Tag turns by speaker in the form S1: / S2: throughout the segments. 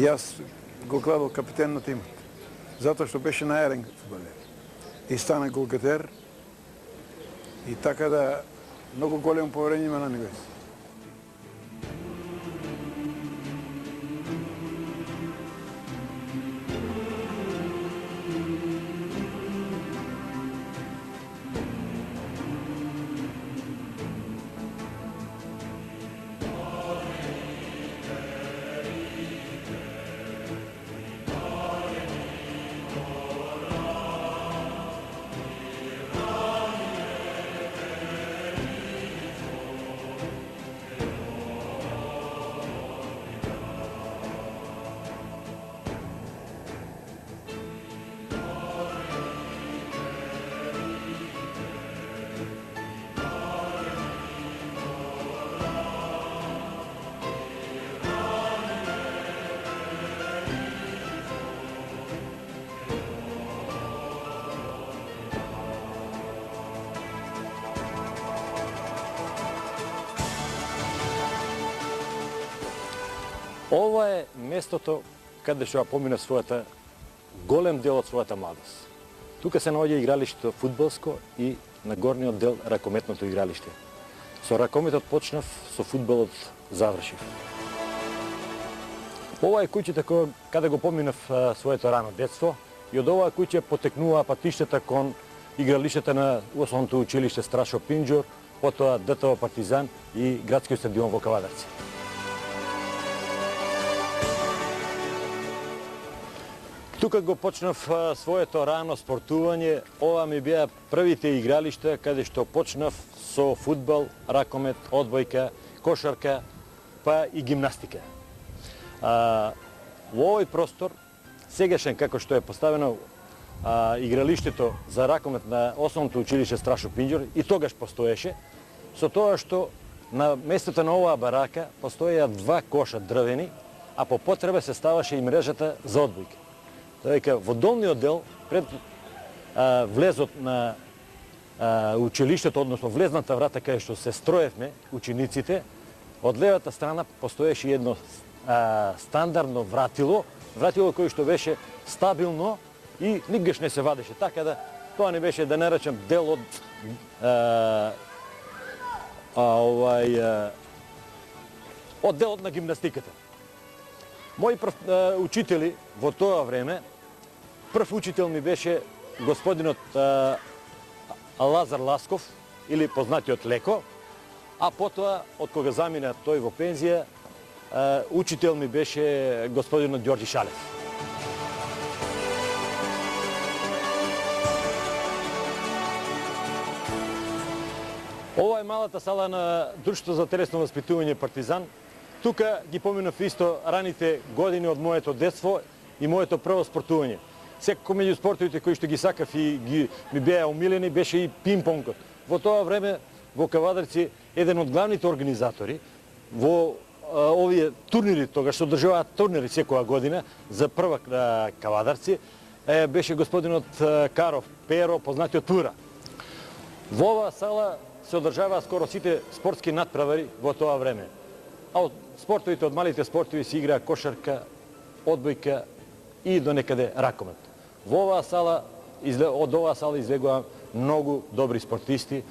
S1: Јас го гледал капитен на тимот, затоа што беше најарен фудбалер. И стана голгатер, и така да многу големо поверење има на него.
S2: Ова е местото каде што ја помина својата голем дел од својата младост. Тука се наоѓа игралиштето фудбалско и на горниот дел ракометното игралиште. Со ракометот почнав, со фудбалот завршив. Ова е куќето каде го поминав своето рано детство и од оваа куќа потекнуваа патиштата кон игралиштата на Основното училиште Страшо Пинџур, потоа ДТО Партизан и градскиот стадион во Кавадарци. Тука го почнав своето рано спортување. Ова ми беа првите игралишта каде што почнав со фудбал, ракомет, одбојка, кошарка, па и гимнастика. Во овој простор, сегашен како што е поставено игралиштето за ракомет на Основното училиште Страшо Пинџур, и тогаш постоеше, со тоа што на местото на оваа барака постоеја два коша дрвени, а по потреба се ставаше и мрежата за одбојка. Дека во долниот дел, пред влезот на училиштето, односно влезната врата каде што се строевме учениците, од левата страна постоеше едно стандардно вратило кое што беше стабилно и никогаш не се вадеше, така да тоа не беше, да не речем, дел од од делот на гимнастиката. Мои учители во тоа време, прв учител ми беше господинот Лазар Ласков, или познатиот Леко, а потоа, од кога замина тој во пензија, учител ми беше господинот Ѓорѓи Шалев. Ова е малата сала на Друштвото за телесно воспитување Партизан. Тука ги поминав исто раните години од моето детство и моето прво спортување. Секако меѓу спортовите кои што ги сакав и ми беа умилени беше и пинг-понгот. Во тоа време во Кавадарци еден од главните организатори во овие турнири, тогаш се одржуваат турнири секоја година за првак на Кавадарци, беше господинот Каров Перо, познатиот Пура. Во оваа сала се одржаваа скоро сите спортски надправари во тоа време. А од спортовите, од малите спортови се играа кошарка, одбојка и до некаде ракомет. Во оваа сала, од оваа сала излегуваа многу добри спортисти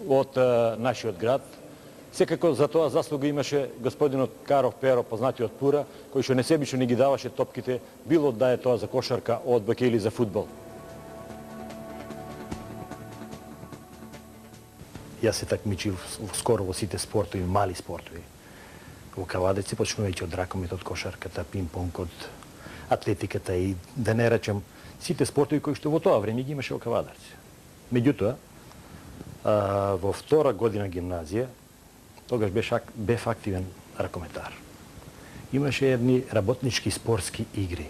S2: од нашиот град. Секако за тоа заслуга имаше господинот Каров Перо, познатиот Пура, кој што несебично ни ги даваше топките, било да е тоа за кошарка, одбојка или за фудбал. Јас се такмичив скоро во сите спортови, мали спортови. Во Кавадарци, почнувајќи од ракометот, кошарката, пинг-понгот, атлетиката и, да не речем, сите спортови кои што во тоа време ги имаше во Кавадарци. Меѓутоа, во втора година гимназија, тогаш бев активен ракометар. Имаше едни работнички спортски игри.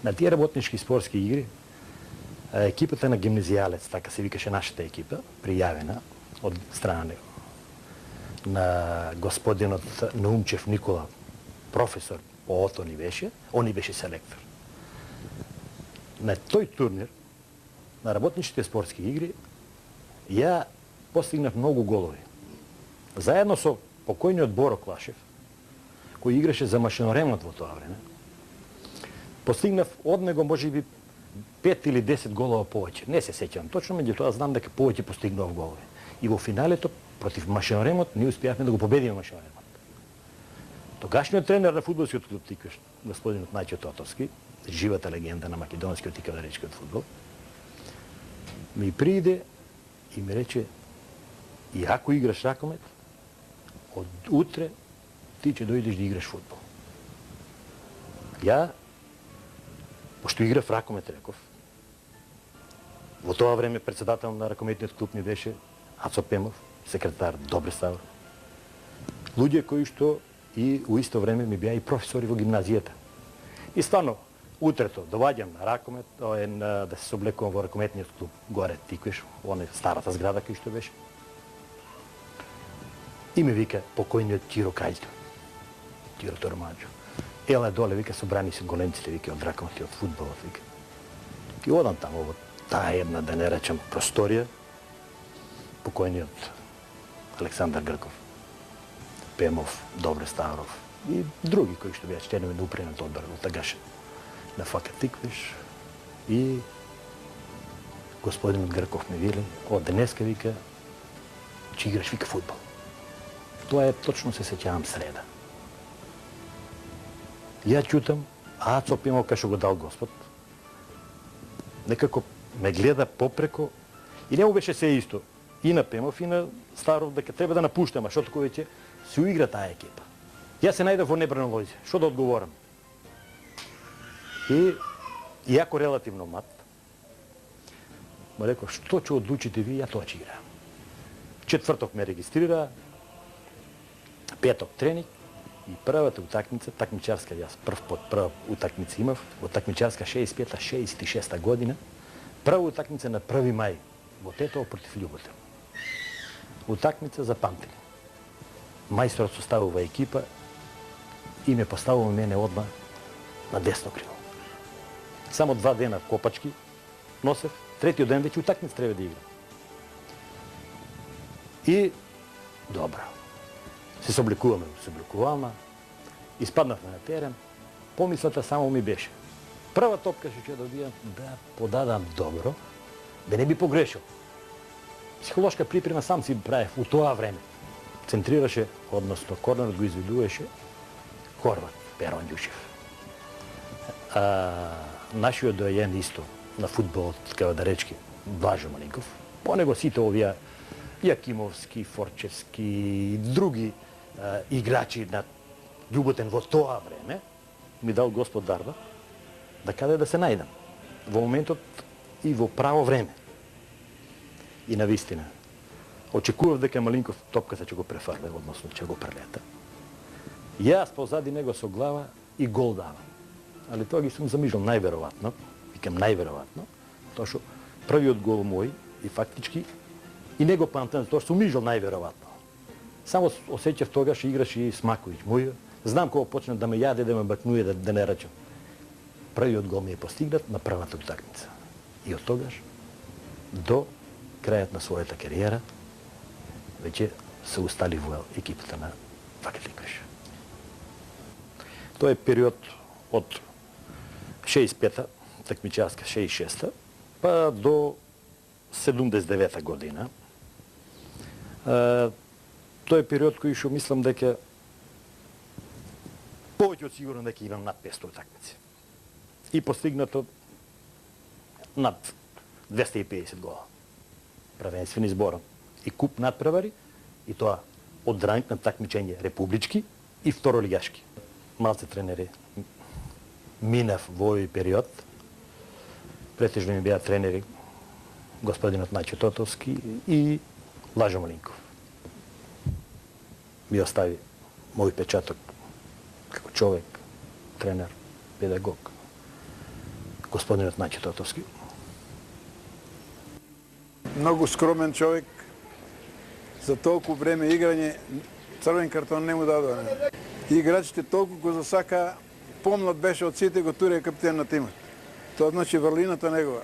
S2: На тие работнички спортски игри, екипата на гимназијалец, така се викаше нашата екипа, пријавена од страна на господинот Наумчев Никола, професор по ото ни беше, он и беше селектор. На тој турнир, на работничките спортски игри, ја постигнав многу голови. Заедно со покојниот Боро Клашев, кој играше за машиноремот во тоа време, Постигнав од него можеби 5 или 10 голова повеќе. Не се сеќавам точно, меѓутоа знам дека повеќе постигнав голови. И во финалето против Машеоремот ние успеавме да го победиме Машеоремот. Тогашниот тренер на фудбалскиот клуб Тиквеш, господинот Најчо Тотовски, живата легенда на македонскиот и кавдаречкиот фудбал, ми прииде и ми рече: и ако играш ракомет, од утре ти ќе дојдеш да играш фудбал. Ја, пошто играв ракомет, реков, во тоа време председател на ракометниот клуб ми беше Ацо Пемов, секретар Добре Ставро. Луѓе кои што и у исто време ми беа и професори во гимназијата. И стварно, утрето доваѓам на ракомет, да се соблекувам во ракометниот клуб горе Тиквеш, оне старата зграда кој што беше. И ме вика покојниот Тиро Кајто, Тиро Тормаджо. Ела доле, вика, собрани се големците, вика, од ракомет и од фудбалот, вика. И одам таму во таа една, да не речам, просторија, покојниот Александар Грков, Пемов, Добре Ставров и други кои што беа членови на управниот одбор во тагаше на ФК Тиквеш. И господинот Грков ми вели: од денеска, вика, ќе играш, вика, фудбал. Тоа е, точно се сеќавам, среда. Ја чутам, а Ацо Пемов кај што го дал Господ, некако ме гледа попреко и не му беше се исто. И на Пемов, и на Ставров, дека треба да напуштам, шото кој веќе се уигра таа екипа. Јас се најдов во небрано лоѓе. Што да одговорам? И, иако релативно млад, ме реков: што ќе одлучите ви, ја тоа ќе играм. Четврток ме регистрира, петок тренинг и првата утакмица, такмичарска, јас прва утакмица имав, во такмичарска 65-та, 66-та година, прва утакмица на 1 мај во Тетово против Љуботел. Утакмица за памтење. Мајсторот составува екипа и ме поставува мене одма на десно крило. Само 2 дена копачки носев, третиот ден веќе утакмица треба да играм. И добро. Се собликуваме во собликувална, испаднавме на терен, помислата само ми беше: прва топка што ќе добијам да подадам добро, да не би погрешил. Психолошка припрема сам си правев у тоа време. Центрираше, односно корнерот го изведуваше Хорват Перон Ѓушев. Нашиот доајен исто на фудбалот, кавдаречки, Блажо Малинков, по него сите овие Јакимовски, Форчевски и други играчи на Љуботен во тоа време, ми дал Господ дарба да каде да се најдам во моментот и во право време. И навистина, очекував дека Малинков топката ќе го префрле, односно ќе го прелета. Јас позади него со глава и гол давам. Али тоа ги сум замижал најверојатно, викам најверојатно, тоа што првиот гол мој и фактички и него памтам, тоа што сум мижал најверојатно. Само осеќав тогаш играш и Смаковиќ мој. Знам кога почна да ме јаде, да ме бакнуе, да не речам. Првиот гол ми е постигнат на првата утакмица. И од тогаш до крајот на својата кариера веќе се устали во екипата на ФК Тиквеш. Тоа е период од 65-та, такмичарска 66-та, па до 79-та година. Тоа е период кој што мислам дека повеќе од сигурно дека имам над 500 такмици. И постигнато над 250 гола. Првенствени збором. И куп надпревари, и тоа од ранг на такмичење републички и второлигашки. Малце тренери минав во овој период. Претежно ми беа тренери господинот Најчо Тотовски и Лажо Малинков. Ми остави мој печаток како човек, тренер, педагог. Господинот Најчо Тотовски.
S1: Многу скромен човек, за толку време играње, црвен картон не му дадоа. Играчите толку го засака, помлад беше од сите, го туре капитен на тимот. Тоа значи врлината негова.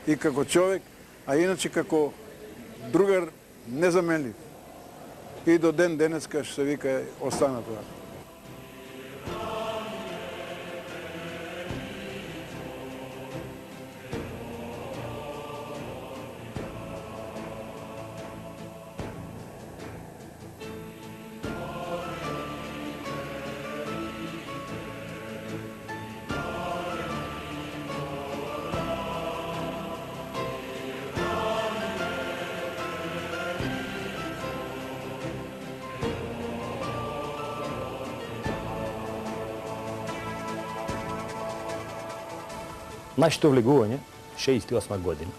S1: И како човек, а иначе како другар незаменлив. И до ден денеска што се вика остана тоа.
S2: Нашето влегување, 68 година,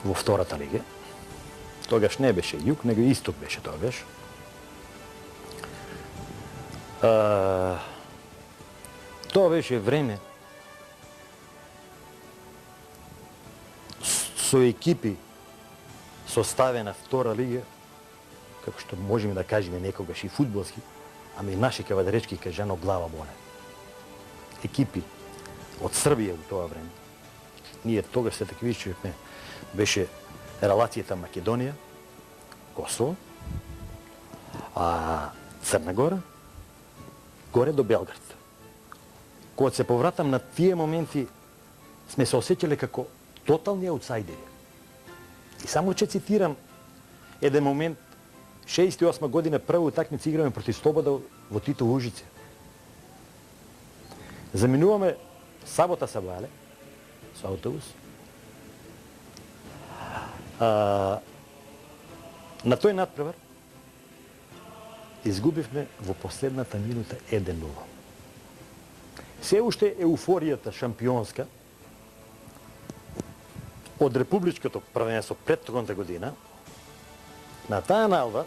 S2: во втората лига, тогаш не беше југ, него исток беше тогаш. Тоа беше време со екипи составена втора лига, како што можеме да кажеме некогаш и фудбалски, ами и наши кавадаречки кажано глава боле. Екипи од Србија во тоа време. Ние тогаш се такмичевме, беше релацијата Македонија, Косово, а Црна Гора, горе до Белград. Кога се повратам на тие моменти, сме се осеќале како тотални аутсайдери. И само ќе цитирам еден момент, 68 година прва утакмица играме против Слобода во Тито Ужице. Заминуваме сабота Сабале со автобус. На тој натпревар изгубивме во последната минута 1-0. Се уште еуфоријата шампионска од републичкото првенство претходната година, на таа налва,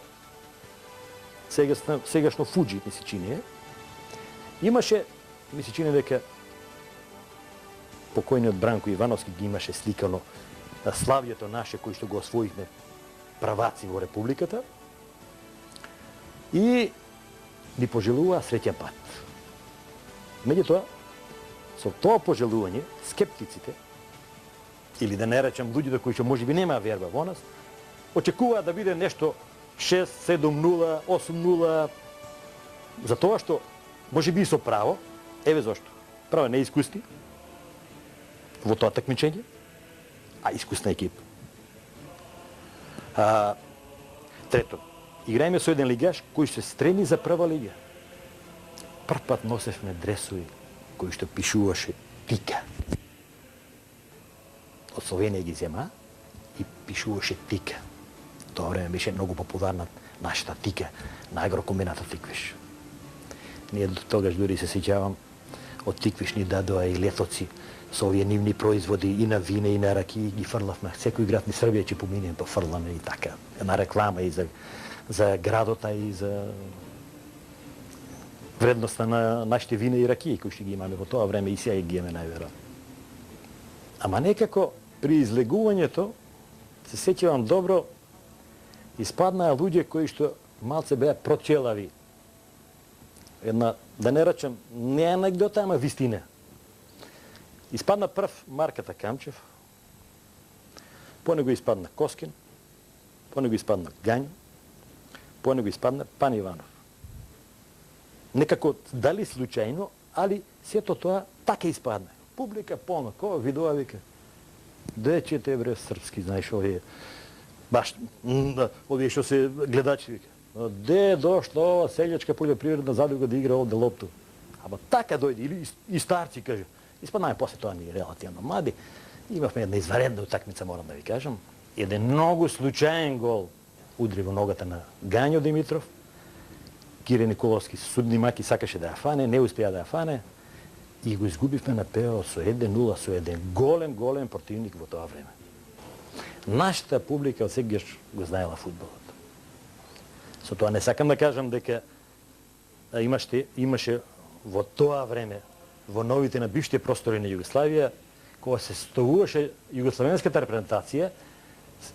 S2: сегашно Фуджи, ми се чини, имаше, ми се чини дека покојниот Бранко Ивановски ги имаше сликано на славието наше кој што го освоихме праваци во републиката и ни пожелува среќен пат. Меѓутоа, со тоа пожелување, скептиците, или да не речем луѓето кои што можеби нема верба во нас, очекуваат да биде нешто 6, 7-0, 8-0, за тоа што можеби и со право, еве зошто. Право е неискусни во тоа такмичење, а искусна екипа. Трето, играеме со еден лигаш кој се стреми за прва лига. Прв пат носевме дресови кои што пишуваше Тика. Од Словенија ги зема и пишуваше Тика. Тоа време беше многу популарна нашата Тика на агрокомбинатот Тиквиш. Ние до тогаш дури се сеќавам, од Тиквиш ни дадоа и летоци со овие нивни производи и на вине и на раки, ги фрлавме. Секој град ни Србија ќе поминем, то фрламе и така. Една реклама и за градота и за вредноста на нашите вина и раки кои што ги имаме во тоа време и сега ги имаме најверојатно. Ама некако при излегувањето се сеќавам добро, испаднаа луѓе кои што малце беа прочелави. Една, да не речем, не е анегдота, ама вистина. Испадна прв Марката Камчев, по него испадна Коскин, по него испадна Гањо, по него испадна Пан Иванов. Некако дали случајно, али сето тоа така испадна. Публика полна, кога видува вика, де чете бре српски, знаеш, овие, баш, овие што се гледачи вика, де дошло ова селјачка полјопривредна задруга да игра овде лопту. Ама така дојде, или и старци каже, испаднаме после тоа ни релативно млади, имавме една изваредна утакмица, морам да ви кажам, еден многу случаен гол удри во ногата на Гањо Димитров, Кире Николовски судни маки сакаше да ја фане, не успеа да ја фане и го изгубивме на ПО со 1-0, со еден голем противник во тоа време. Нашата публика од сегаш го знаела фудбалот. Со тоа не сакам да кажам дека имаше во тоа време, во новите на бившите простори на Југославија, кога се составуваше југославенската репрезентација,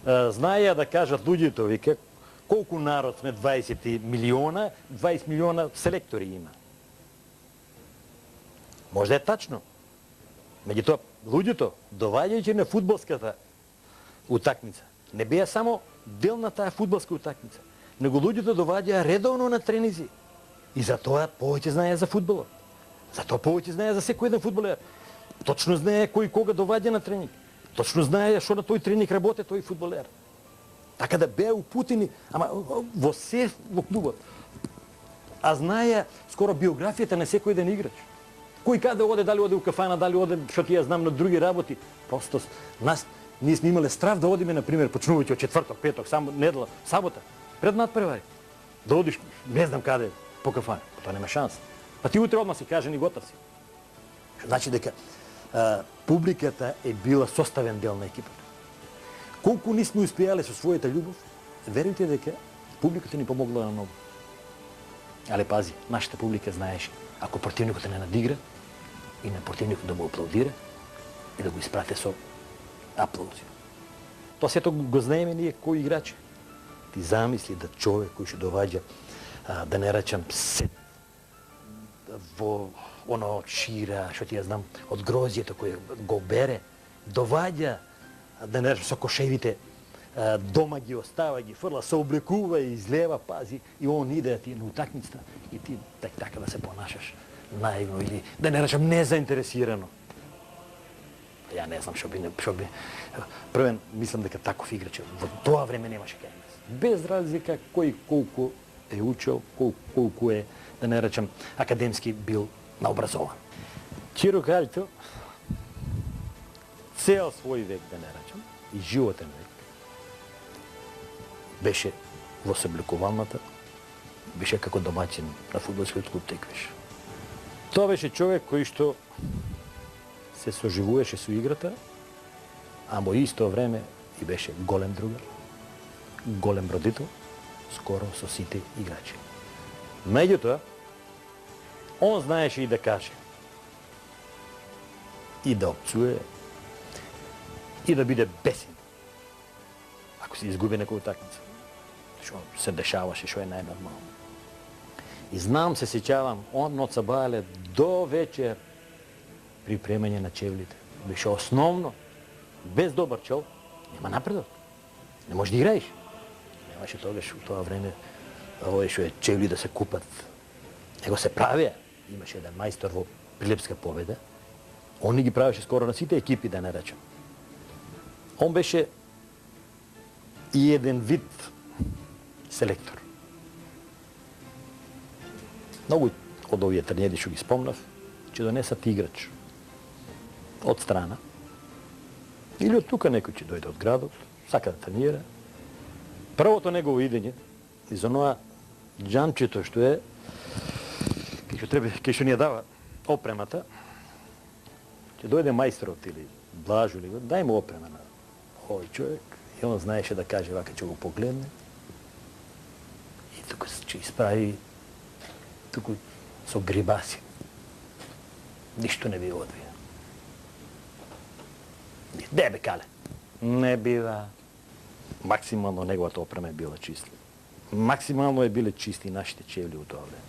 S2: знаеја да кажат луѓето, вика, колку народ сме, 20 милиона, 20 милиона селектори има. Може да е тачно. Меѓутоа, луѓето, доваѓајќи на фудбалската утакмица, не беа само дел на таа фудбалска утакмица, него луѓето доваѓаа редовно на тренизи. И затоа повеќе знаеа за фудбалот. Затоа повеќе знаеа за секој еден фудбалер. Точно знае кој кога доваѓа на тренинг. Точно знае што на тој тренинг работи тој фудбалер. Така да беа упутени, ама во се во клубот. А знае скоро биографијата на секој еден играч. Кој каде оде, дали оде у кафана, дали оде, што ти ја знам, на други работи. Просто ние сме имале страв да одиме, например, почнувајќи од четврток, петок, само недела, сабота, пред надпревари. Да одиш, не знам каде, по кафане. Тоа нема шанс. Па ти утре одма си каже ни готов си. Значи дека публиката е била составен дел на екипата. Колку ни сме успеале со својата љубов, верујте дека публиката ни помогла на многу. Але пази, нашата публика знаеше, ако противникот не надигра, и на противникот да му аплаудира и да го испрате со аплаузи. Тоа сето го знаеме ние кои играчи. Ти замисли да човек кој ќе доваѓа, да не речам се во оно шира, што ти ја знам, од грозијето кој го бере, доваѓа, да не речам со кошевите, дома ги остава, ги фрла, се облекува и излева, пази, и он иде ти на утакмицата и ти така да се понашаш наивно или да не речам незаинтересирано. Ја не знам што би првен мислам дека таков играч во тоа време немаше кај нас. Без разлика кој колку е учел, колку е, да не речам, академски бил наобразован. Чиро Калито цел свој век, да не речам, и животен век, беше во Себликованата, беше како домаќин на фудбалскиот клуб Теквиш. Тоа беше човек кој што се соживуваше со играта, а во исто време и беше голем другар, голем родител, скоро со сите играчи. Меѓутоа, он знаеше и да каже, и да опцуе, и да биде бесен, ако се изгуби некоја утакмица, што се дешаваше, што е најнормално. И знам, се сеќавам, он од сабајале до вечер припремање на чевлите. Беше основно. Без добар чел нема напредок. Не можеш да играеш. Немаше тогаш у тоа време овој што е чевли да се купат. Него се правеа. Имаше еден мајстор во Прилепска Победа. Он ги правеше скоро на сите екипи, да не речем. Он беше и еден вид селектор. Многу од овие тренери што ги спомнав, ќе донесат играч од страна, или од тука некој ќе дојде од градот, сака да тренира. Првото негово идење, из оноа џанчето што е, кај што ни ја дава опремата, ќе дојде мајсторот или Блажу, или дај му опрема на овој човек, и он знаеше да каже, вака ќе го погледне, и тука ќе исправи туку со грибаси. Ништо не би одвија. Де бе, Кале? Не бива. Максимално неговата опрема е била чиста. Максимално е биле чисти нашите чевли у тоа време.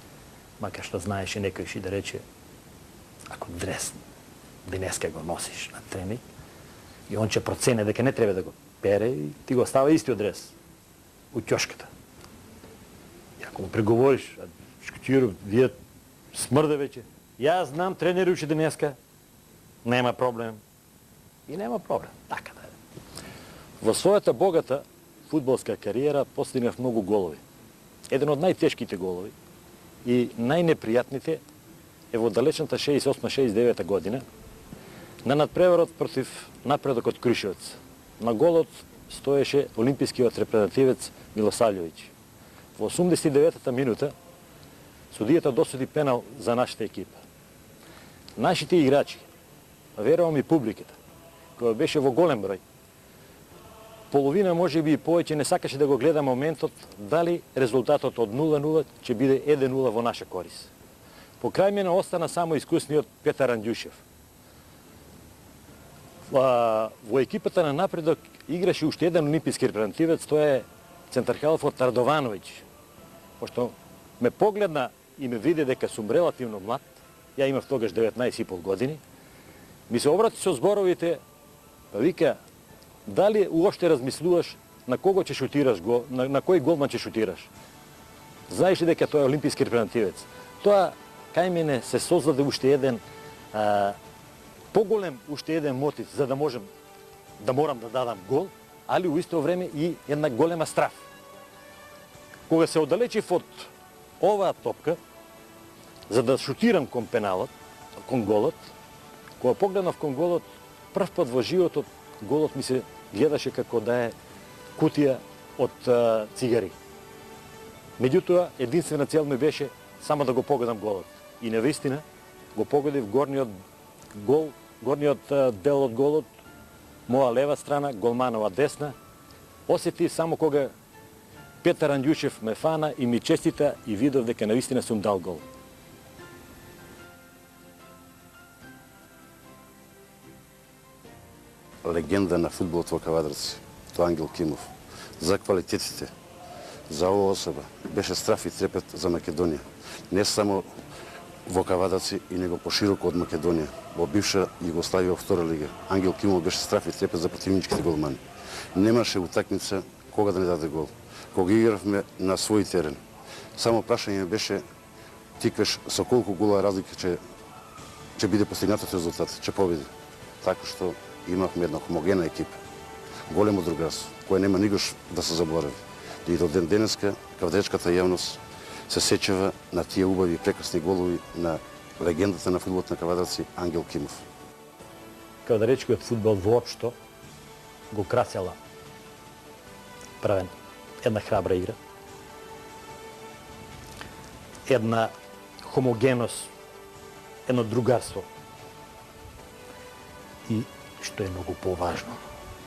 S2: Макар што знаеше некој ши да рече, ако дрес денеска го носиш на тренинг, и он ќе процене дека не треба да го пере, и ти го остава истиот дрес у ќошката. И ако му преговориш, Шкутиров, вие смрде веќе. Јас знам, тренеруваше денеска, нема проблем. И нема проблем, така да е. Во својата богата фудбалска кариера постигнав многу голови. Еден од најтешките голови и најнепријатните е во далечната 68-69 година на надпреварот против Напредок од Крушевец. На голот стоеше олимпискиот репрезентативец Милосављовиќ. Во 89-та минута судијата досуди пенал за нашата екипа. Нашите играчи, верувам и публиката, која беше во голем број, половина може би и повеќе не сакаше да го гледа моментот дали резултатот од 0-0 ќе биде 1-0 во наша корис. По крај мене остана само искусниот Петар Андјушев. Во екипата на Напредок играше уште еден олимписки репрезентативец, тоа е центархалфот Радовановиќ. Пошто ме погледна и ме виде дека сум релативно млад, ја имав тогаш 19,5 години, ми се обрати со зборовите, па вика, дали уопште размислуваш на кого ќе шутираш гол, на кој голман ќе шутираш? Знаеш ли дека тоа е олимписки репрезентативец? Тоа кај мене се создаде уште еден поголем уште еден мотив за да можам да морам да дадам гол, али у исто време и една голема страф. Кога се оддалечив од оваа топка, за да шутирам кон пеналот, кон голот, кога погледнав кон голот, прв пат во животот голот ми се гледаше како да е кутија од цигари. Меѓутоа, единствена цел ми беше само да го погодам голот. И навистина го погодив горниот гол горниот дел од голот, моја лева страна, голманова десна, осети само кога Петар Андјушев ме фана и ми честита и видов дека навистина сум дал гол.
S3: Легенда на фудбалот во Кавадарци, тоа Ангел Кимов. За квалитетите, за оваа особа, беше страф и трепет за Македонија. Не само во Кавадарци, и него пошироко од Македонија. Во бивша Југославија во втора лига. Ангел Кимов беше страф и трепет за противничките голмани. Немаше утакмица кога да не даде гол. Кога игравме на свој терен. Само прашање беше тиквеш со колку гола разлика ќе биде постигнатот резултат, ќе победи. Така што имавме една хомогена екипа, големо другарство, кое нема никош да се заборави. И до ден денеска кавадаречката јавност се сеќава на тие убави и прекрасни голови на легендата на фудбалот на Кавадарци Ангел Кимов.
S2: Кавадаречкиот фудбал воопшто го красела правен една храбра игра, една хомогеност, едно другарство. И што е многу поважно,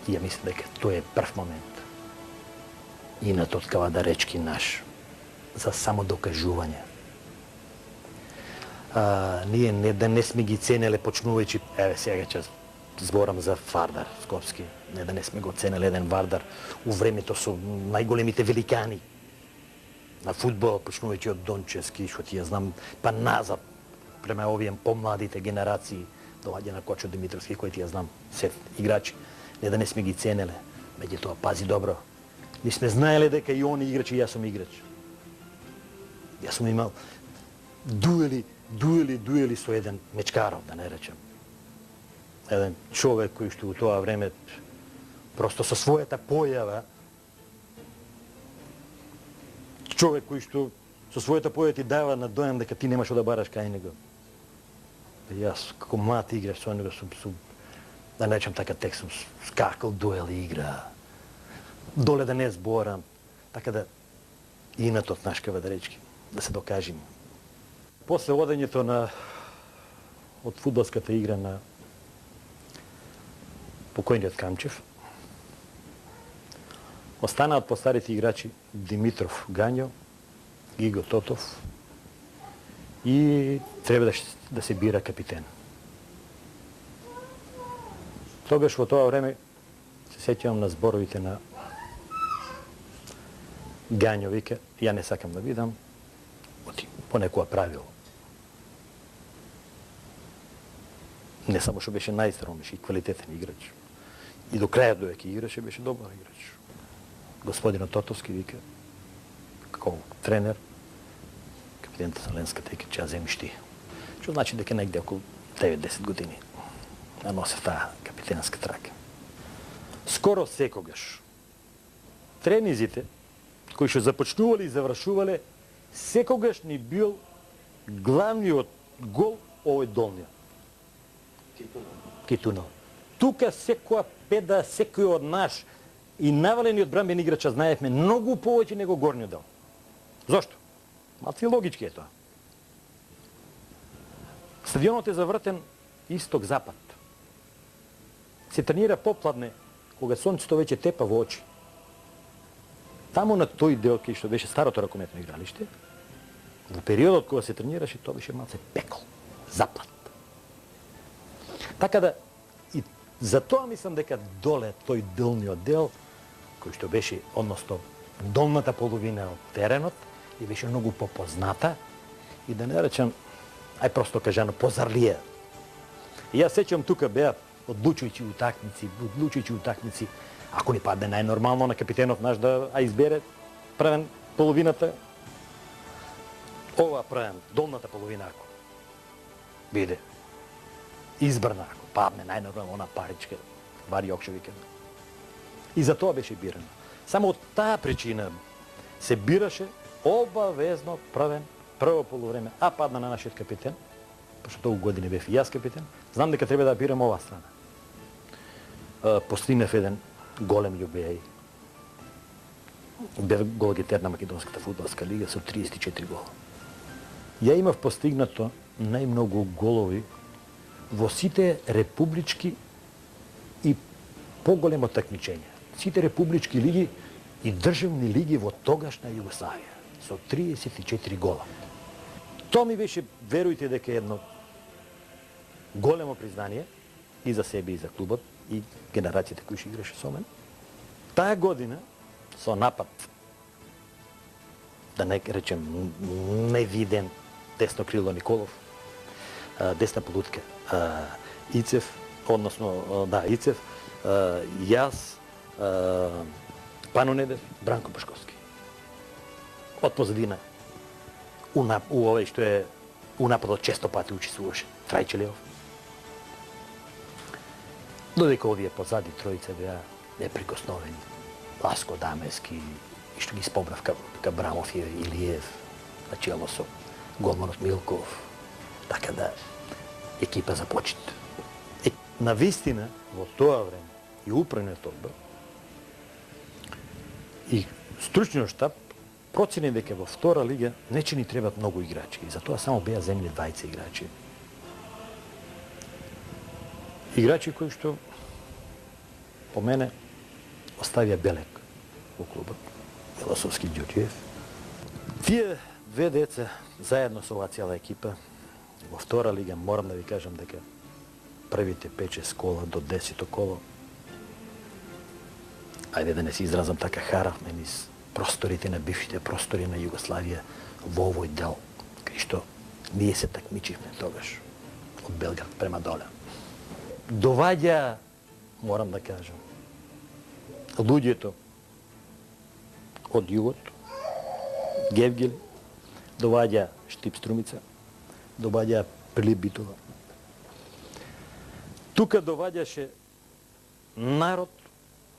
S2: и ја мислам дека тоа е прв момент. Инатот кавадаречки наш, за самодокажување. Ние не сме ги ценеле, почнувајќи, сега ќе зборам за Вардар Скопски, не сме го ценеле еден Вардар у времето со најголемите великани на фудбал, почнувајќи од Дончевски, што ти ја знам, па назад, према овие помладите генерации, доаѓа на Кочо Димитровски, кој ти ја знам, сет играчи, не сме ги ценеле, меѓутоа пази добро. Ние сме знаеле дека и они играчи, и јас сум играч. Јас сум имал дуели со еден мечкаров, да не речем. Еден човек кој што у тоа време просто со својата појава, човек кој што со својата појава ти дава на дојам дека ти немаш да бараш кај него. Јас, како млад играч, со него сум, да не речем така тек, сум скакал дуели игра, доле да не зборам, така да инатот наш кавадаречки, да се докажем. После одењето од фудбалската игра на покојниот Камчев, останаат по старите играчи Димитров Гањо, Гиго Тотов и треба да се бира капитен. Тогаш во тоа време се сеќавам на зборовите на Гањо, вика, ја не сакам да видам, по некоја правило. Не само што беше најстром, беше и квалитетен играч. И до крајот доеќе играше, беше добар играч. Господинот Тотовски вика, како тренер, капитенот на Ленската екипа, ќе ја земиш ти. Што значи дека негде околу 9-10 години ја носев таа капитенска трака. Скоро секогаш тренизите кои што започнувале и завршувале, секогаш ни бил главниот гол овој долниот. Китунов. Тука секоја педа, секој од наш и навалениот бранбен играча знаевме многу повеќе него горниот дел. Зошто? Малци логички е тоа. Стадионот е завртен исток-запад. Се тренира попладне, кога сонцето веќе тепа во очи. Таму на тој дел кај што беше старото ракометно игралиште, во периодот кога се тренираше, тоа беше малце пекол, заплат. Така да, и затоа мислам дека доле тој долниот дел, кој што беше, односно, долната половина од теренот, и беше многу попозната и да не речам, ај просто кажано, позарлија. И јас сеќам тука беа одлучујќи утакмици, ако ни падне најнормално на капитенот наш да избере правен половината, ова правен, долната половина ако биде избрана, ако падне најнормално она паричка, Вари Јокшевика. И за тоа беше бирано. Само од таа причина се бираше обавезно правен прво полувреме, а падна на нашиот капитен, пошто толку години бев и јас капитен, знам дека треба да бирам оваа страна. Постигнав еден голем љубеј. Бев голгетер на Македонската фудбалска лига со 34 гола. Ја имав постигнато најмногу голови
S4: во сите републички и поголемо такмичење. Сите републички лиги и државни лиги во тогашна Југославија со 34 гола. Тоа ми беше, верујте дека едно големо признание и за себе и за клубот и генерацијата кои што играше со мен. Таа година со напад, да не речем невиден, десно крило Николов, десна полутка Ицев, односно Ицев, јас, Пано Недев, Бранко Башковски. Од позадина у овој што е у нападот често пати учествуваше Трајче Леов. Додека овие позади тројца беа неприкосновени. Ласко Дамески, и што ги спомнав Кабрамов и Илиев, начело со голманот Милков, така да екипа за почит. На вистина, во тоа време, и управниот одбор, и стручниот штаб процени дека во втора лига не че ни требат многу играчи, и затоа само беа земјни 20 играчи. Играчи кои што, по мене, оставија белек во клубот. Беласовски, Ѓорѓиев. Тие две деца, заедно со оваа цела екипа, во втора лига, морам да ви кажам дека првите 5-6 кола до 10-то коло, ајде да не се изразам така, харавме низ просторите на бившите простори на Југославија во овој дел, кај што ние се такмичивме тогаш од Белград према доле. Доваѓа, морам да кажам, луѓето од југот, Гевгели, доваѓа Штип Струмица, доваѓа Прилип Битова. Тука доваѓаше народ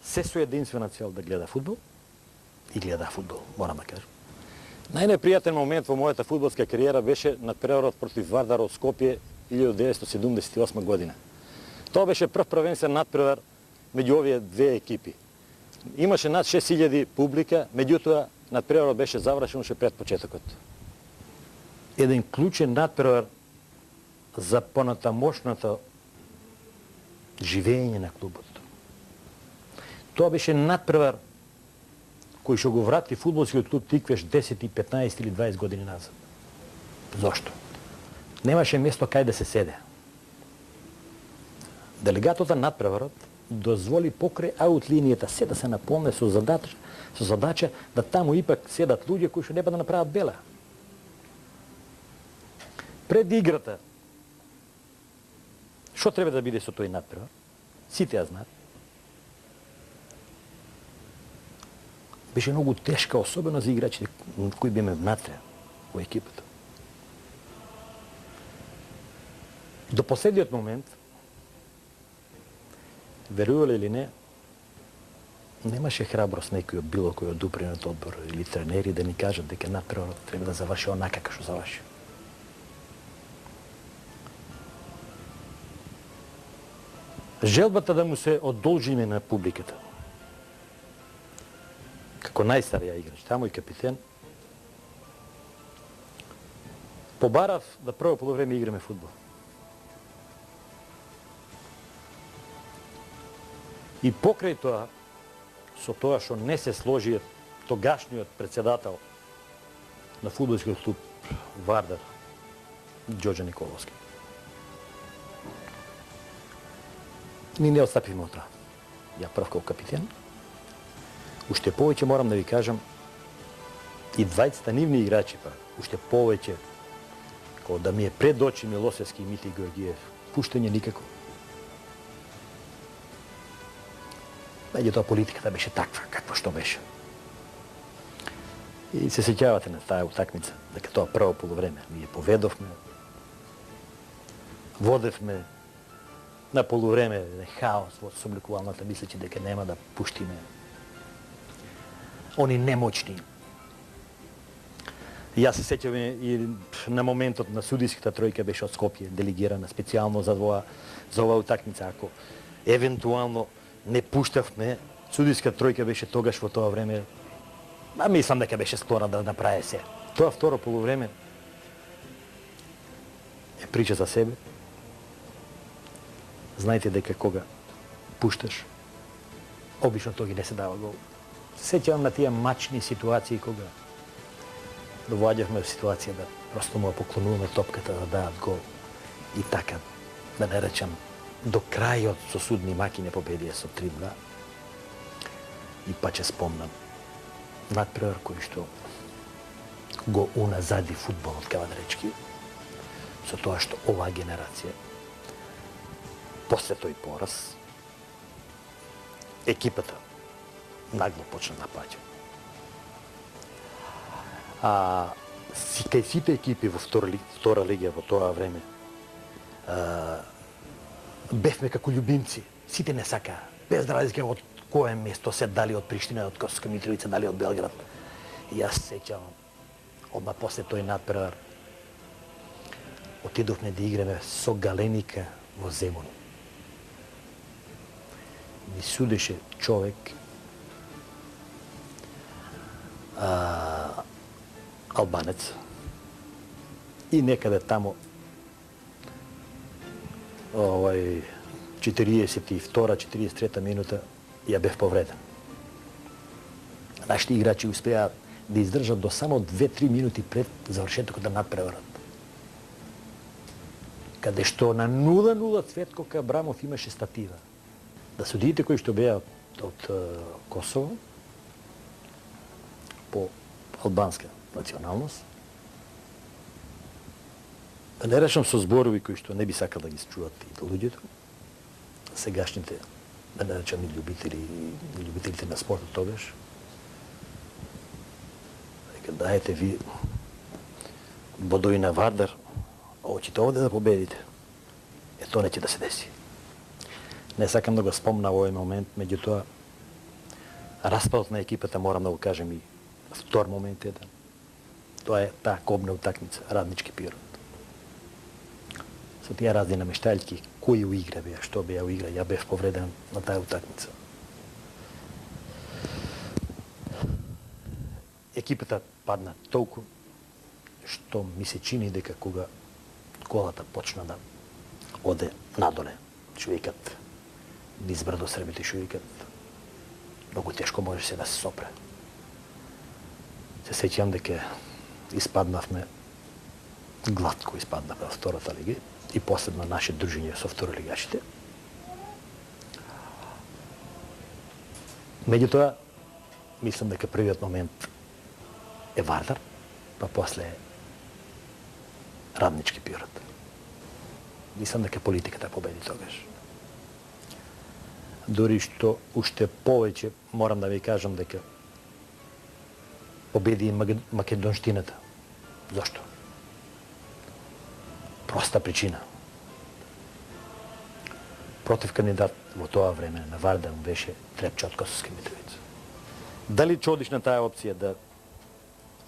S4: се со единствена цел да гледа фудбал и гледа фудбал, морам да кажам. Најнепријатен момент во мојата фудбалска кариера беше надпреварот против Вардар од Скопје 1978 година. Тоа беше прв првенствен надпревар меѓу овие две екипи. Имаше над 6000 публика, меѓутоа надпреварот беше завршен уште пред почетокот. Еден клучен надпревар за понатамошното живење на клубот. Тоа беше надпревар кој што го врати фудбалскиот клуб Тиквеш 10, 15 или 20 години назад. Зошто? Немаше место кај да се седе. Делегатот на надпреварот дозволи покрај аут линијата се да се наполне со задача да таму ипак седат луѓе кои што не да направат бела. Пред играта, што треба да биде со тој надпревар? Сите ја знаат. Беше многу тешка, особено за играчите кои беме внатре во екипата. До последниот момент, верувале или не, немаше храброст некој од било кој од управниот одбор или тренери да ни кажат дека надпреварот треба да заврши онака како што заврши. Желбата да му се одолжиме на публиката. Како најстарија играч, таму и капитен, побарав да прво полувреме играме фудбал. И покрај тоа, со тоа што не се сложи тогашниот председател на фудбалскиот клуб Вардар, Ѓорѓе Николовски. Ни не отстапивме од тоа. Ја прв како капитен. Уште повеќе морам да ви кажам, и двајцата нивни играчи, па, уште повеќе, како да ми е пред очи Милосевски и Мити Георгиев, пуштање никако. Меѓутоа политиката беше таква, каква што беше. И се сеќавате на таа утакмица, дека тоа прво полувреме ние поведовме, водевме, на полувреме хаос во собликувалната, мислејќи дека нема да пуштиме они немочни. Јас се сеќавам и на моментот на судиската тројка беше од Скопје делегирана специјално за оваа утакмица. Ако евентуално не пуштавме, судиската тројка беше тогаш во тоа време, мислам дека беше склона да направи се. Тоа второ полувреме е прича за себе. знаете дека кога пушташ, обично тоа ги не се дава гол. Сеќавам на тие мачни ситуации кога доваѓавме в ситуација да просто му поклонуваме топката да дадат гол. И така, да не речам, до крајот со судни маки не победија со 3-2. И па ќе спомнам надпревар кој што го уназади фудбалот кавадречки со тоа што оваа генерација после тој пораз екипата нагло почна да напаѓа. Кај сите екипи во втора лига во тоа време бевме како љубимци. Сите не сакаа, без разлика од кое место се, дали од Приштина, од Косовска Митровица, дали од Белград. И јас сеќавам, одма после тој надпревар, отидовме да играме со Галеника во Земун. Ми судеше човек албанец и некаде тамо 42-43 минута ја бев повреден. Нашите играчи успеа да издржат до само 2-3 минути пред завршетокот на надпреварот. Каде што на 0-0 Цветко Абрамов имаше статива. Да судиите кои што беа од Косово по албанска националност, да не речам со зборови кои што не би сакал да ги чуат и луѓето, сегашните, да не речам и љубителите на спортот тогаш, дека даете ви бодови на Вардар, а очите овде да победите. Тоа не ќе да се деси. Не сакам да го спомна во овој момент, меѓутоа распадот на екипата морам да го кажем и втор момент еден. Тоа е таа кобна утакмица, Раднички Пирот. Со тие разни намештајки, кои уигра беа, што беа уигра, ја бев повреден на таа утакмица. Екипата падна толку што ми се чини дека кога колата почна да оде надоле, човекот низ брдо сребите шуикат, многу тешко можеше да се сопре. Се сеќавам дека испаднавме, глатко испаднавме во втората лига и последно наше дружење со второлигачите. Меѓутоа, мислам дека првиот момент е Вардар, па после е Раднички Пирот. Мислам дека политиката победи тогаш. Дори што уште повеќе морам да ви кажам дека победи и македонштината. Зошто? Проста причина. Против кандидат во тоа време на Вардар беше Трепча од Косовска Митровица. Дали ќе одиш на таа опција да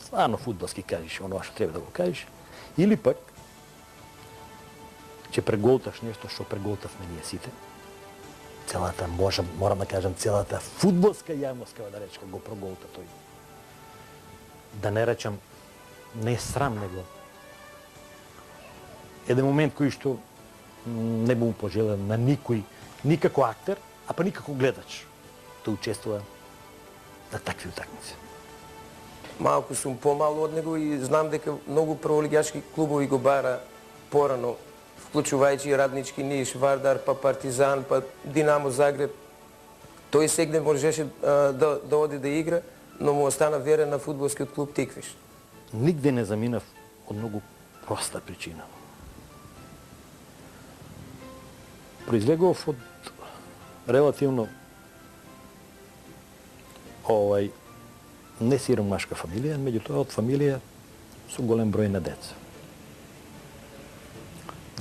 S4: стварно фудбалски кажеш оноа што треба да го кажеш, или пак ќе преголташ нешто што преголтавме ние сите, целата, морам да кажам, целата фудбалска јавност, да речем, го проголта тој. Да не речам, не е срам, него еден момент кој што не би му пожелел на никој, никако актер, а па никако гледач, да учествува на такви утакмици.
S5: Малку сум помало од него и знам дека многу прволигачки клубови го бара порано, вклучувајќи Раднички Ниш, Вардар, па Партизан, па Динамо Загреб. Тој сегде можеше да оди да игра, но му остана верен на фудбалскиот клуб Тиквиш.
S4: Нигде не заминав од многу проста причина. Произлегов од релативно не сиромашка фамилија, меѓутоа од фамилија со голем број на деца.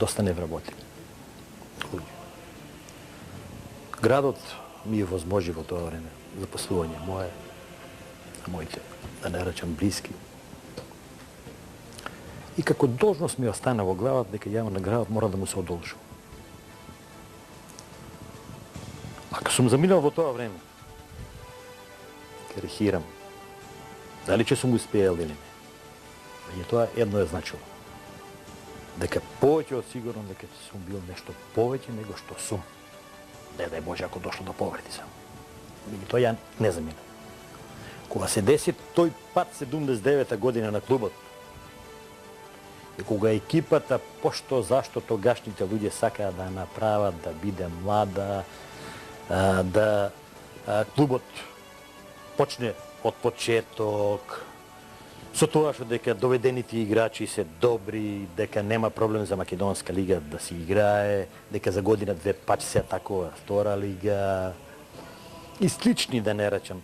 S4: Доста невработени луѓе. Градот ми е возможи во тоа време запослување мое, моите, да не речам, блиски. И како должност ми остана во главата дека ја на градот мора да му се одолжам. Ако сум заминал во тоа време, керихирам, дали ќе сум успеел или не. Меѓутоа, едно е значило. дека повеќе од сигурно дека сум бил нешто повеќе него што сум. Не дај Боже ако дошло до повреди само. Тоа ја не замина. Кога се деси тој пат 79-та година на клубот, и кога екипата, пошто зашто тогашните луѓе сакаа да направат, да биде млада, да клубот почне од почеток, со тоа што дека доведените играчи се добри, дека нема проблем за Македонска лига да се играе, дека за година две пак се атакува втора лига и слични, да не речам,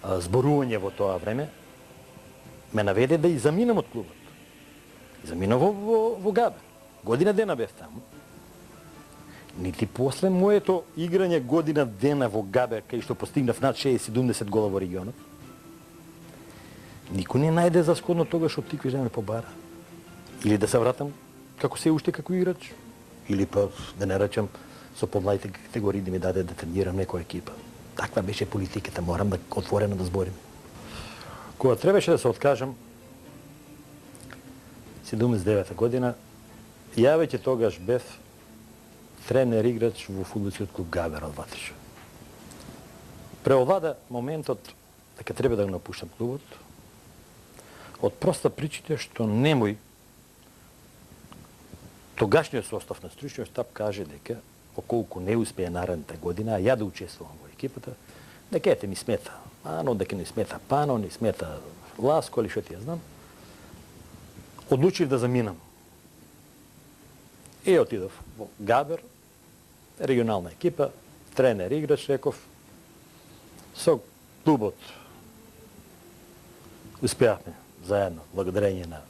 S4: зборување во тоа време, ме наведе да и заминам од клубот. И заминав во Габер. Година дена бев таму. Нити после моето играње година дена во Габер, кај што постигнав над 60-70 гола во регионот, никој не најде за сходно тогаш оттиквиш да ме побара. Или да се вратам како се уште како играч, или па да не речам со помладите категории да ми даде да тренирам некоја екипа. Таква беше политиката, морам да отворено да зборим. Кога требаше да се откажам, 79-та година, ја веќе тогаш бев тренер играч во фудбалскиот клуб Габер од Ватриша. Преовлада моментот дека треба да го напуштам клубот, од проста причина што немој тогашниот состав на стручниот штаб каже дека околку не успее наредната година, а ја да учествувам во екипата, дека ете ми смета Ано, дека не смета Пано, не смета Ласко, или што ти ја знам. Одлучив да заминам. И отидов во Габер, регионална екипа, тренер, играч, реков, со клубот успеавме заедно, благодарение на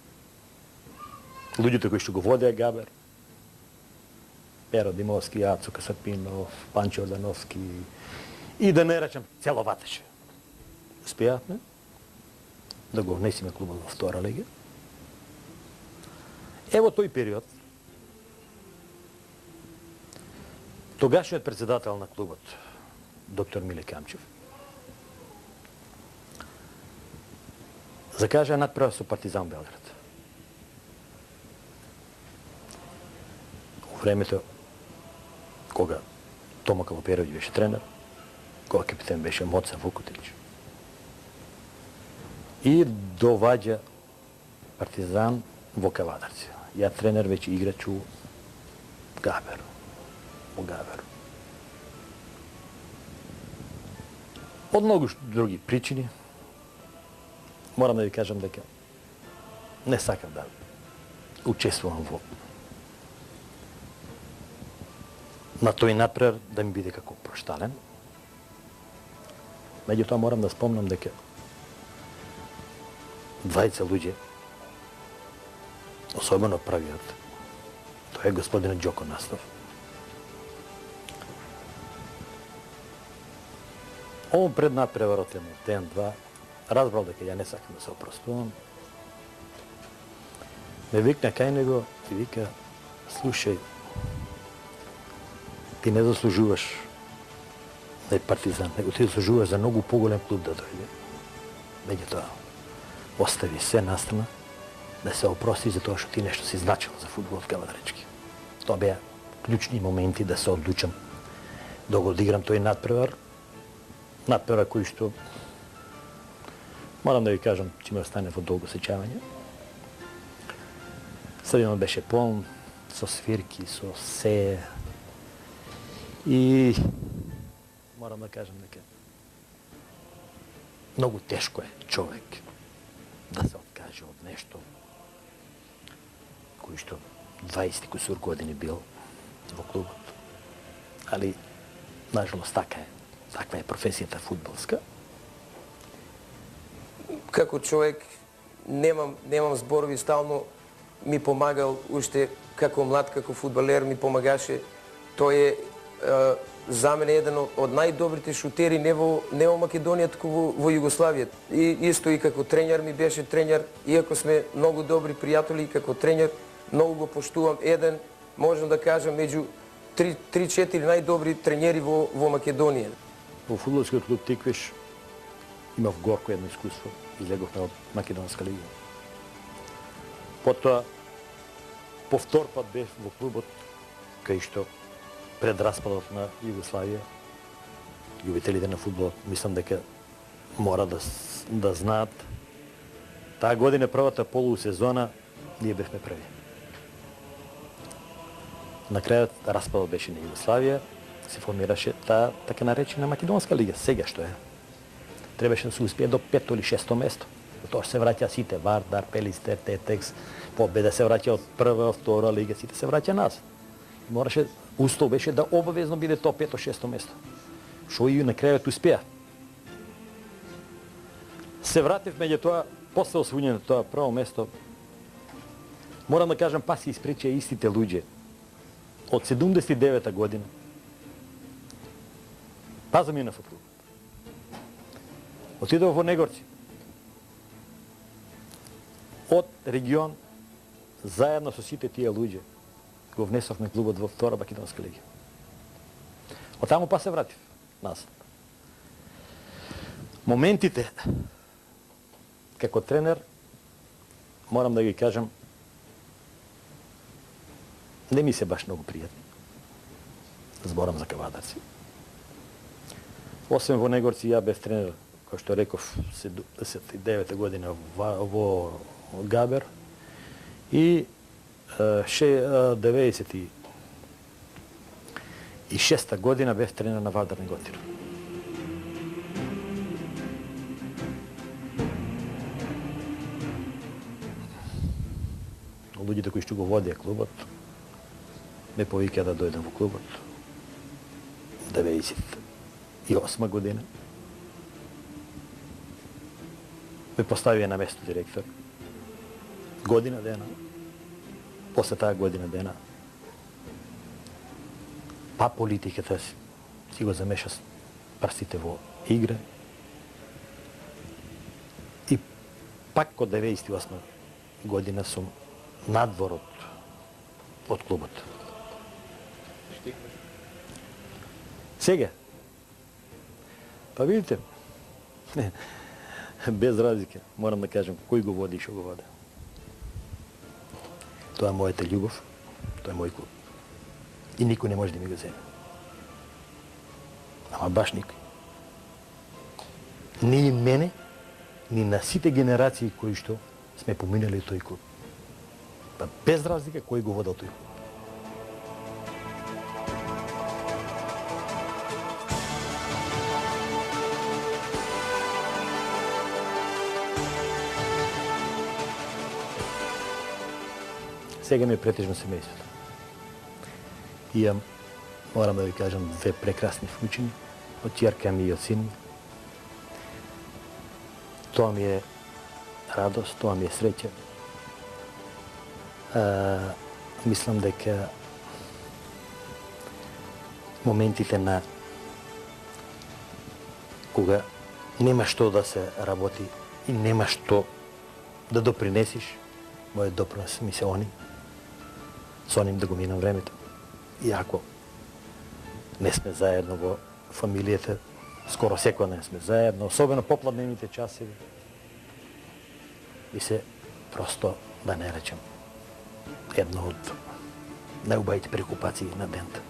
S4: луѓето кои што го водеа Габер, Перо Димовски, Ацо Касапинов, Панчо Ордановски и да не речам цело Ватеше. Успеавме да го внесиме клубот во втора лига. Ево тој период, тогашниот председател на клубот, доктор Миле Камчев, закажа надправа со Партизан Белград. Во времето кога Тома Калоперовиќ беше тренер, кога капитен беше Моца Вукутич, и доваѓа Партизан во Кавадарци. Ја тренер веќе играч у Габер. Во Габер. Од многу други причини, морам да ви кажам дека не сакам да учествувам во на тој напрер да ми биде како проштален. Меѓутоа морам да спомнам дека двајца луѓе, особено првиот, тој е господинот Џоко Настов. Он пред надпреварот ден-два разбрал дека ја не сакам да се опростувам. Ме викна кај него и вика: слушај, ти не заслужуваш на Партизан, него ти заслужуваш за многу поголем клуб да дојде. Меѓутоа, остави се настрана, да се опрости за тоа што ти нешто си значил за фудбалот кавадаречки. Тоа беа клучни моменти да се одлучам да го одиграм тој надпревар. Надпревар кој што, морам да ви кажам, че ме остане во долго сеќавање. Стадионот беше полн, со свирки, со се. И морам да кажам дека многу тешко е човек да се откаже од нешто кој што 20 кусур години бил во клубот. Али, нажалост, така е. Таква е професијата фудбалска.
S5: Како човек немам зборови, стално ми помагал уште како млад, како фудбалер ми помагаше. Тој е за мене еден од најдобрите шутери не во Македонија, туку во Југославија. И исто и како тренер ми беше тренер, иако сме многу добри пријатели, како тренер многу го поштувам. Еден, можам да кажам, меѓу 3-4 најдобри тренери во Македонија.
S4: Во фудбалскиот клуб Тиквиш имав горко едно искуство. Излеговме од Македонска лига. Потоа, по втор пат бев во клубот, кај што пред распадот на Југославија, љубителите на фудбалот, мислам дека мора да знаат, таа година првата полусезона ние бевме први. На крајот распадот беше на Југославија, се формираше таа така наречена Македонска лига, сега што е. Требаше да се успее до 5-то или 6-то место. Тоа се враќа сите, Вардар, Пелистер, Тетекс, Победа се враќа од прва, втора лига, сите се враќа нас. Мораше, услов беше да обавезно биде тоа 5-то, 6-то место. Шо и на крајот успеа. Се вратив меѓутоа, после освојувањето тоа прво место, морам да кажам, па се испречија истите луѓе. Од 79-та година, па замина во клубот. Отидов во Негорци. Од регион, заедно со сите тие луѓе, го внесовме клубот во втора Македонска лига. Од таму па се вратив назад. Моментите како тренер, морам да ги кажам, не ми се баш многу пријатни. Зборам за кавадарци. Освен во Негорци, ја бев тренер, кој што реков, 79 година во Габер и 96 година бев тренер на Вардар Неготир. Луѓето кои што го водеа клубот ме повикаа да дојдам во клубот 98 година. Ме поставија на место директор. Година дена. После таа година дена, па политиката си го замеша прстите во игра. И пак од 98 година сум надвор од клубот. Сега, па видите, без разлика, морам да кажам, кој го води и шо го води. Тоа е мојата љубов, тоа е мој клуб. И никој не може да ми го земе. Ама баш никој. Ни мене, ни на сите генерации кои што сме поминали тој клуб. Па без разлика кој го водел тој клуб. Сега ми е претежно семејството. Имам, морам да ви кажам, две прекрасни вклучени, од ќерка ми и од син ми. Тоа ми е радост, тоа ми е среќа. Мислам дека моментите на кога нема што да се работи и нема што да допринесиш, мојот допринос ми се они, со ним да го минам времето. Иако не сме заедно во фамилијата, скоро секој не сме заедно, особено попладнените часови. И се просто, да не речем, една од најубавите прекупации на дента.